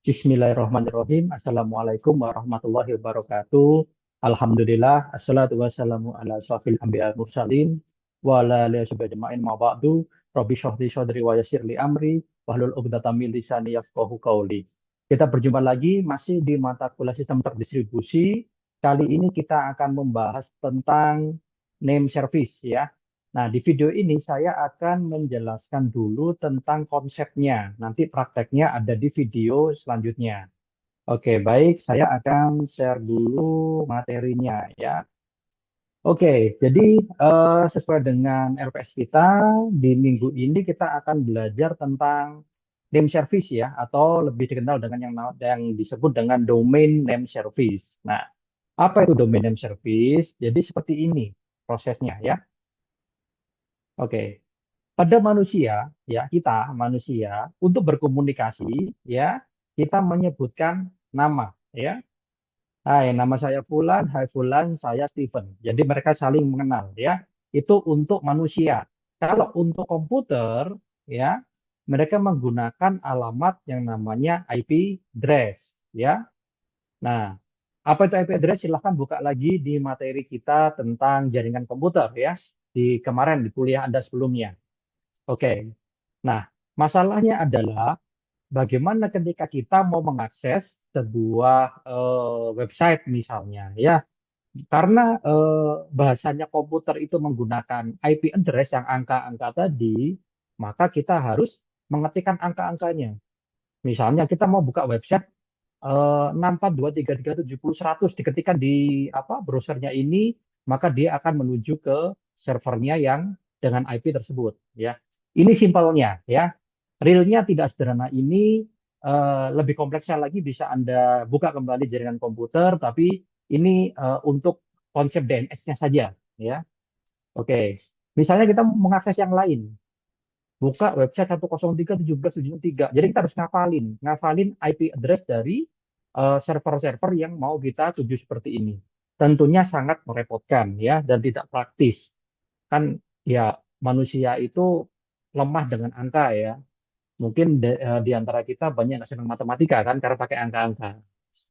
Bismillahirrahmanirrahim. Assalamualaikum warahmatullahi wabarakatuh. Alhamdulillah. Assalatu wassalamu ala asrafil anbiya wal mursalin. Wa ala alihi washabihi ajma'in ma ba'du. Rabbi shrah li sadri wa yassir li amri. Wahlul 'uqdatam min lisani yafqahu qawli. Kita berjumpa lagi masih di mata kuliah sistem terdistribusi. Kali ini kita akan membahas tentang name service ya. Nah, di video ini saya akan menjelaskan dulu tentang konsepnya. Nanti prakteknya ada di video selanjutnya. Oke, baik. Saya akan share dulu materinya ya. Oke, jadi sesuai dengan LPS kita, di minggu ini kita akan belajar tentang name service ya, atau lebih dikenal dengan yang disebut dengan domain name service. Nah, apa itu domain name service? Jadi seperti ini prosesnya ya. Oke. Pada manusia, ya kita manusia untuk berkomunikasi, ya kita menyebutkan nama, ya. Hai, nama saya Fulan, Hai Fulan, saya Steven. Jadi mereka saling mengenal, ya. Itu untuk manusia. Kalau untuk komputer, ya mereka menggunakan alamat yang namanya IP address, ya. Nah, apa itu IP address? Silahkan buka lagi di materi kita tentang jaringan komputer, ya. Di kemarin di kuliah Anda sebelumnya. Oke. Nah, masalahnya adalah bagaimana ketika kita mau mengakses sebuah website misalnya, ya, karena bahasanya komputer itu menggunakan IP address yang angka-angka tadi, maka kita harus mengetikkan angka-angkanya. Misalnya kita mau buka website 6423337001 diketikkan di apa browsernya ini, maka dia akan menuju ke servernya yang dengan IP tersebut, ya. Ini simpelnya, ya. Realnya tidak sederhana ini, lebih kompleksnya lagi bisa Anda buka kembali jaringan komputer, tapi ini untuk konsep DNS-nya saja, ya. Oke, misalnya kita mengakses yang lain, buka website 103.17.7.3. Jadi kita harus ngafalin IP address dari server-server yang mau kita tuju seperti ini. Tentunya sangat merepotkan ya dan tidak praktis. Kan ya manusia itu lemah dengan angka ya. Mungkin di antara kita banyak yang senang matematika kan karena pakai angka-angka.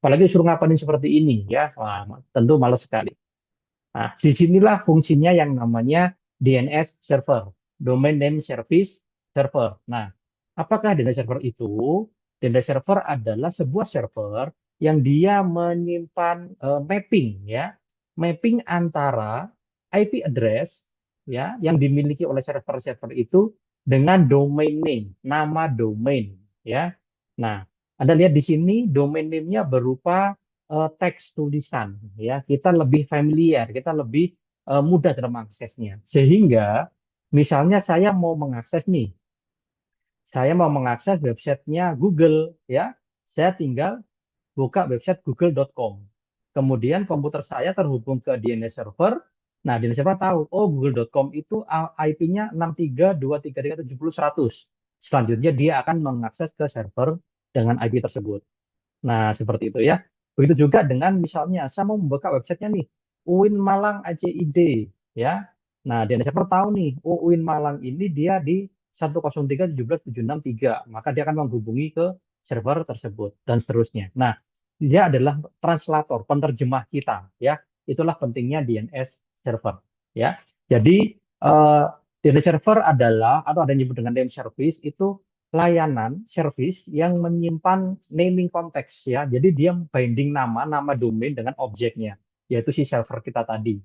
Apalagi suruh ngapalin seperti ini ya, wah, tentu malas sekali. Nah, disinilah fungsinya yang namanya DNS server, Domain Name Service Server. Nah, apakah DNS server itu? DNS server adalah sebuah server yang dia menyimpan mapping ya, mapping antara IP address ya yang dimiliki oleh server-server itu dengan domain name, nama domain ya. Nah, Anda lihat di sini domain name-nya berupa teks tulisan ya, kita lebih familiar, kita lebih mudah dalam aksesnya. Sehingga misalnya saya mau mengakses nih, saya mau mengakses websitenya Google ya, saya tinggal buka website google.com. Kemudian komputer saya terhubung ke DNS server. Nah, DNS server tahu, oh google.com itu IP-nya 63.233.70.100. Selanjutnya dia akan mengakses ke server dengan IP tersebut. Nah, seperti itu ya. Begitu juga dengan misalnya saya mau membuka websitenya nih, UIN Malang ACID ya. Nah, dia server tahu nih, oh UIN Malang ini dia di 103.17.763. Maka dia akan menghubungi ke server tersebut dan seterusnya. Nah, dia adalah translator, penerjemah kita ya. Itulah pentingnya DNS server ya. Jadi eh, DNS server adalah atau ada yang disebut dengan name service itu layanan service yang menyimpan naming konteks ya. Jadi dia binding nama domain dengan objeknya, yaitu si server kita tadi.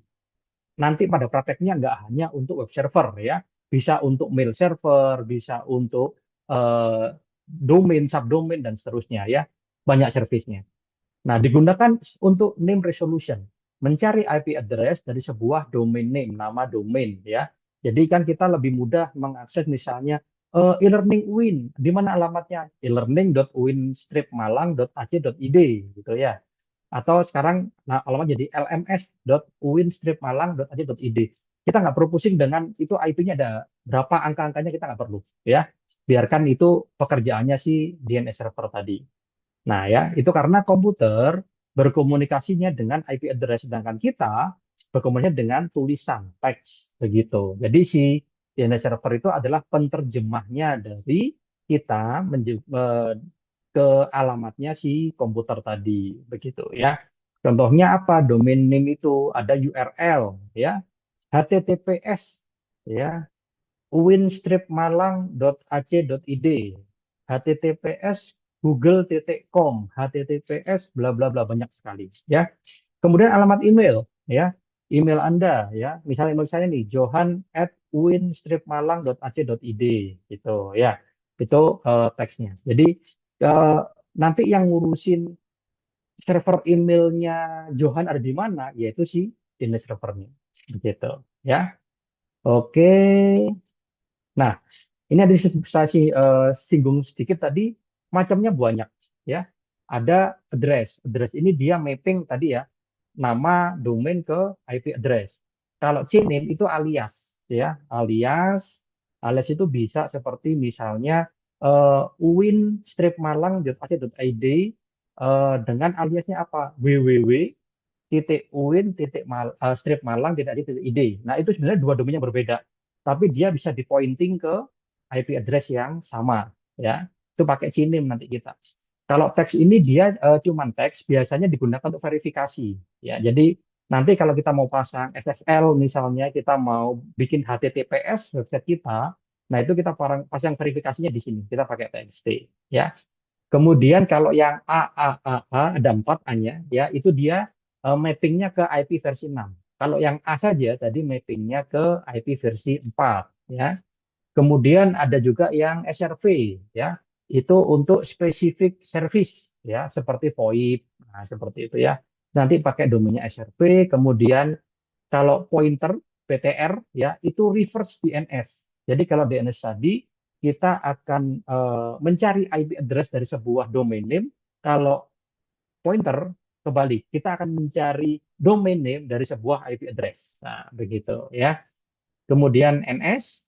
Nanti pada prakteknya nggak hanya untuk web server ya, bisa untuk mail server, bisa untuk eh, domain, subdomain dan seterusnya ya. Banyak servisnya. Nah, digunakan untuk name resolution, mencari IP address dari sebuah domain name, nama domain ya. Jadi kan kita lebih mudah mengakses misalnya e-learning UIN, di mana alamatnya e-learning.uinstripmalang.ac.id gitu ya. Atau sekarang nah, alamat jadi lms.uinstripmalang.ac.id. Kita nggak perlu pusing dengan itu IP-nya ada berapa angka-angkanya, kita nggak perlu ya. Biarkan itu pekerjaannya si DNS server tadi. Nah, ya, itu karena komputer berkomunikasinya dengan IP address, sedangkan kita berkomunikasi dengan tulisan, teks, begitu. Jadi si DNS server itu adalah penerjemahnya dari kita ke alamatnya si komputer tadi, begitu ya. Contohnya apa? Domain name itu ada URL ya, HTTPS ya, uinstripmalang.ac.id, HTTPS google.com, HTTPS bla bla bla, banyak sekali ya. Kemudian alamat email ya. Email Anda ya. Misalnya email saya nih johan@uinstripmalang.ac.id gitu ya. Itu teksnya. Jadi eh, nanti yang ngurusin server emailnya Johan ada di mana, yaitu si DNS servernya gitu ya. Oke. Nah, ini ada singgung sedikit tadi, macamnya banyak ya. Ada address. Address ini dia mapping tadi ya, nama domain ke IP address. Kalau CNAME itu alias ya, alias itu bisa seperti misalnya uin-malang.ac.id dengan aliasnya apa? www.uin-stripmalang.ac.id. Nah, itu sebenarnya dua domain yang berbeda, tapi dia bisa di pointing ke IP address yang sama ya. Itu pakai CNAME nanti kita. Kalau teks ini dia cuman teks, biasanya digunakan untuk verifikasi ya. Jadi nanti kalau kita mau pasang SSL misalnya, kita mau bikin HTTPS website kita, nah itu kita pasang verifikasinya di sini. Kita pakai TXT ya. Kemudian kalau yang A, ada 4 A-nya ya, itu dia mappingnya ke IP versi 6. Kalau yang A saja tadi mappingnya ke IP versi 4 ya. Kemudian ada juga yang SRV ya. Itu untuk spesifik service ya, seperti VoIP. Nah, seperti itu ya. Nanti pakai domainnya SRV, kemudian kalau pointer PTR ya itu reverse DNS. Jadi kalau DNS tadi kita akan mencari IP address dari sebuah domain name. Kalau pointer kebalik, kita akan mencari domain name dari sebuah IP address. Nah, begitu ya. Kemudian NS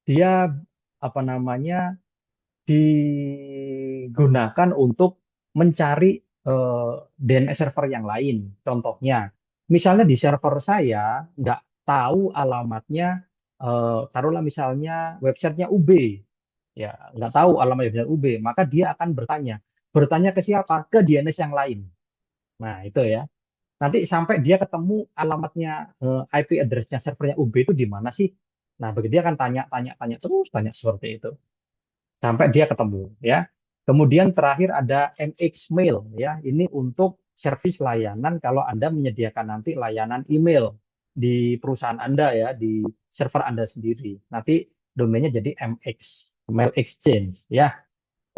dia apa namanya digunakan untuk mencari DNS server yang lain. Contohnya, misalnya di server saya nggak tahu alamatnya, taruhlah misalnya websitenya UB, ya nggak tahu alamat website UB, maka dia akan bertanya ke siapa? Ke DNS yang lain. Nah itu ya. Nanti sampai dia ketemu alamatnya, IP address-nya servernya UB itu di mana sih? Nah, begitu dia akan tanya, tanya, tanya terus, tanya seperti itu sampai dia ketemu ya. Kemudian terakhir ada MX Mail ya. Ini untuk servis layanan kalau Anda menyediakan nanti layanan email di perusahaan Anda ya, di server Anda sendiri. Nanti domainnya jadi MX, Mail Exchange ya.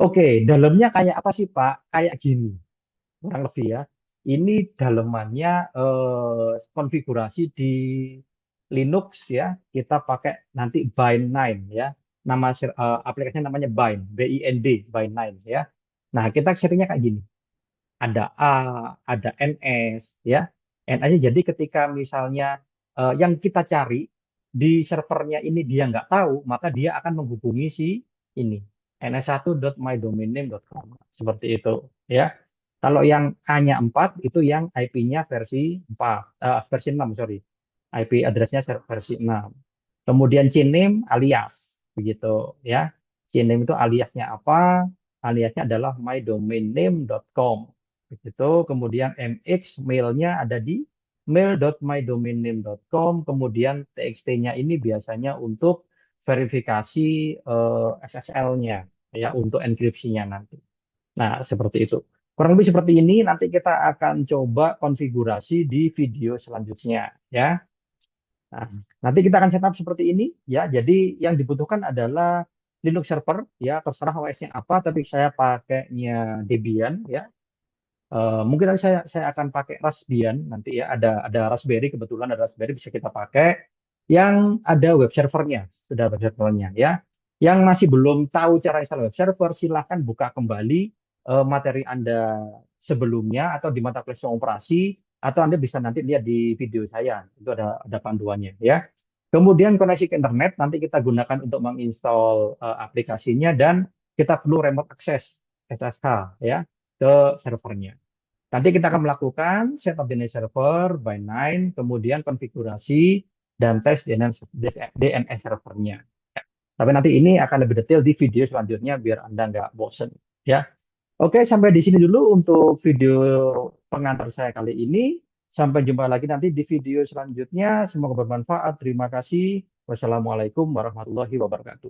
Oke, dalamnya kayak apa sih Pak? Kayak gini, kurang lebih ya. Ini dalemannya konfigurasi di Linux ya. Kita pakai nanti Bind9 ya. Aplikasinya namanya Bind, BIND, Bind9 ya. Nah, kita sharingnya kayak gini. Ada A, ada NS ya. NS jadi ketika misalnya yang kita cari di servernya ini dia nggak tahu, maka dia akan menghubungi si ini ns1.mydomainname.com seperti itu ya. Kalau yang A-nya 4 itu yang IP-nya versi 4, versi 6 sorry. IP address-nya versi 6. Kemudian CNAME alias begitu ya. CNAME itu aliasnya apa? Aliasnya adalah mydomainname.com. Begitu. Kemudian MX mailnya ada di mail.mydomainname.com. Kemudian TXT-nya ini biasanya untuk verifikasi SSL-nya ya, untuk enkripsinya nanti. Nah, seperti itu. Kurang lebih seperti ini, nanti kita akan coba konfigurasi di video selanjutnya ya. Nah, nanti kita akan setup seperti ini ya. Jadi yang dibutuhkan adalah Linux server ya, terserah OS-nya apa, tapi saya pakainya Debian ya. Mungkin nanti saya akan pakai Raspbian nanti ya. Ada Raspberry, kebetulan ada Raspberry bisa kita pakai yang ada web servernya, sudah web servernya ya. Yang masih belum tahu cara install web server, silahkan buka kembali materi Anda sebelumnya atau di mata pelajaran operasi, atau Anda bisa nanti lihat di video saya, itu ada panduannya ya. Kemudian koneksi ke internet nanti kita gunakan untuk menginstal aplikasinya, dan kita perlu remote access SSH ya ke servernya. Nanti kita akan melakukan setup DNS server by 9, kemudian konfigurasi dan tes DNS servernya. Tapi nanti ini akan lebih detail di video selanjutnya biar Anda nggak bosen ya. Oke, sampai di sini dulu untuk video pengantar saya kali ini. Sampai jumpa lagi nanti di video selanjutnya. Semoga bermanfaat. Terima kasih. Wassalamualaikum warahmatullahi wabarakatuh.